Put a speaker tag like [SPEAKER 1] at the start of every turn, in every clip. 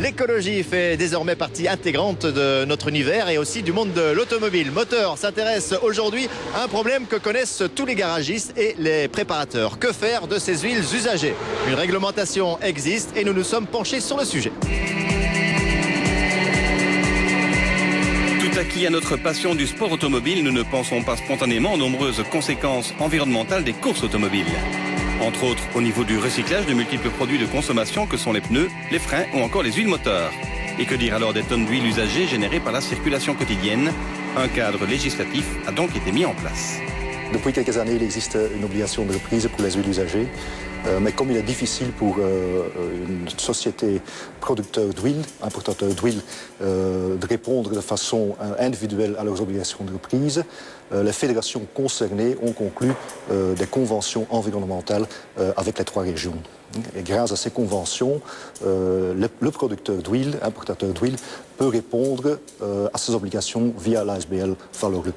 [SPEAKER 1] L'écologie fait désormais partie intégrante de notre univers et aussi du monde de l'automobile. Moteur s'intéresse aujourd'hui à un problème que connaissent tous les garagistes et les préparateurs. Que faire de ces huiles usagées? Une réglementation existe et nous nous sommes penchés sur le sujet.
[SPEAKER 2] Tout acquis à notre passion du sport automobile, nous ne pensons pas spontanément aux nombreuses conséquences environnementales des courses automobiles. Entre autres au niveau du recyclage de multiples produits de consommation que sont les pneus, les freins ou encore les huiles moteurs. Et que dire alors des tonnes d'huile usagées générées par la circulation quotidienne? Un cadre législatif a donc été mis en place.
[SPEAKER 3] Depuis quelques années, il existe une obligation de reprise pour les huiles usagées. Mais comme il est difficile pour une société producteur d'huile, importateur d'huile, de répondre de façon individuelle à leurs obligations de reprise, les fédérations concernées ont conclu des conventions environnementales avec les 3 régions. Et grâce à ces conventions, le producteur d'huile, importateur d'huile, peut répondre à ses obligations via l'ASBL Valorlub.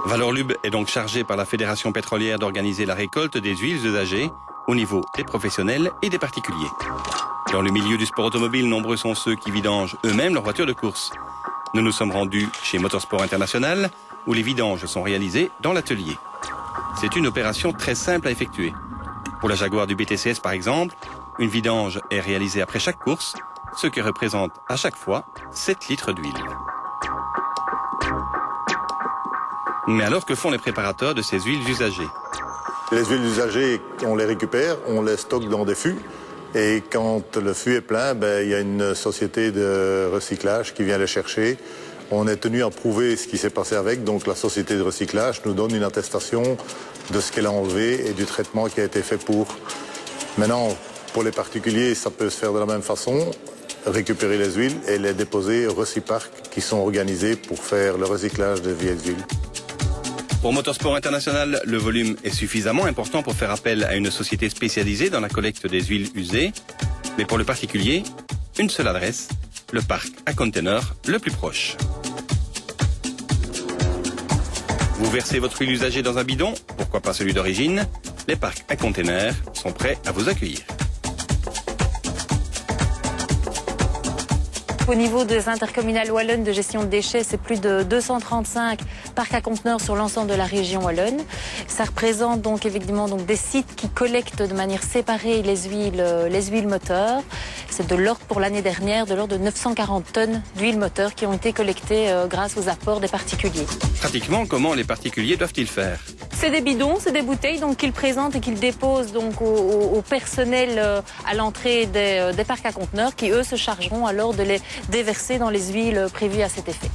[SPEAKER 2] Valorlub est donc chargé par la Fédération pétrolière d'organiser la récolte des huiles usagées au niveau des professionnels et des particuliers. Dans le milieu du sport automobile, nombreux sont ceux qui vidangent eux-mêmes leur voiture de course. Nous nous sommes rendus chez Motorsport International, où les vidanges sont réalisées dans l'atelier. C'est une opération très simple à effectuer. Pour la Jaguar du BTCS par exemple, une vidange est réalisée après chaque course, ce qui représente à chaque fois 7 litres d'huile. Mais alors que font les préparateurs de ces huiles usagées?
[SPEAKER 4] Les huiles usagées, on les récupère, on les stocke dans des fûts. Et quand le fût est plein, il y a une société de recyclage qui vient les chercher. On est tenu à prouver ce qui s'est passé avec. Donc la société de recyclage nous donne une attestation de ce qu'elle a enlevé et du traitement qui a été fait pour. Maintenant, pour les particuliers, ça peut se faire de la même façon. Récupérer les huiles et les déposer au Reciparc qui sont organisés pour faire le recyclage des vieilles huiles.
[SPEAKER 2] Pour Motorsport International, le volume est suffisamment important pour faire appel à une société spécialisée dans la collecte des huiles usées. Mais pour le particulier, une seule adresse, le parc à containers le plus proche. Vous versez votre huile usagée dans un bidon, pourquoi pas celui d'origine? Les parcs à containers sont prêts à vous accueillir.
[SPEAKER 5] Au niveau des intercommunales wallonnes de gestion de déchets, c'est plus de 235 parcs à conteneurs sur l'ensemble de la région wallonne. Ça représente donc évidemment des sites qui collectent de manière séparée les huiles moteurs. C'est de l'ordre pour l'année dernière, de l'ordre de 940 tonnes d'huile moteur qui ont été collectées grâce aux apports des particuliers.
[SPEAKER 2] Pratiquement, comment les particuliers doivent-ils faire?
[SPEAKER 5] C'est des bidons, c'est des bouteilles qu'ils présentent et qu'ils déposent donc au personnel à l'entrée des parcs à conteneurs qui, eux, se chargeront alors de les déverser dans les huiles prévues à cet effet.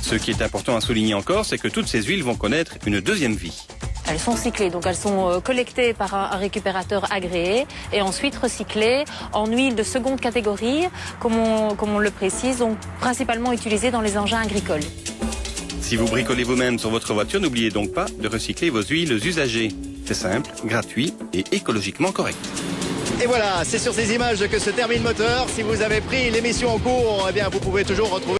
[SPEAKER 2] Ce qui est important à souligner encore, c'est que toutes ces huiles vont connaître une deuxième vie.
[SPEAKER 5] Elles sont cyclées, donc elles sont collectées par un récupérateur agréé et ensuite recyclées en huile de seconde catégorie, comme on le précise, donc principalement utilisées dans les engins agricoles.
[SPEAKER 2] Si vous bricolez vous-même sur votre voiture, n'oubliez donc pas de recycler vos huiles usagées. C'est simple, gratuit et écologiquement correct.
[SPEAKER 1] Et voilà, c'est sur ces images que se termine Moteur. Si vous avez pris l'émission en cours, eh bien, vous pouvez toujours retrouver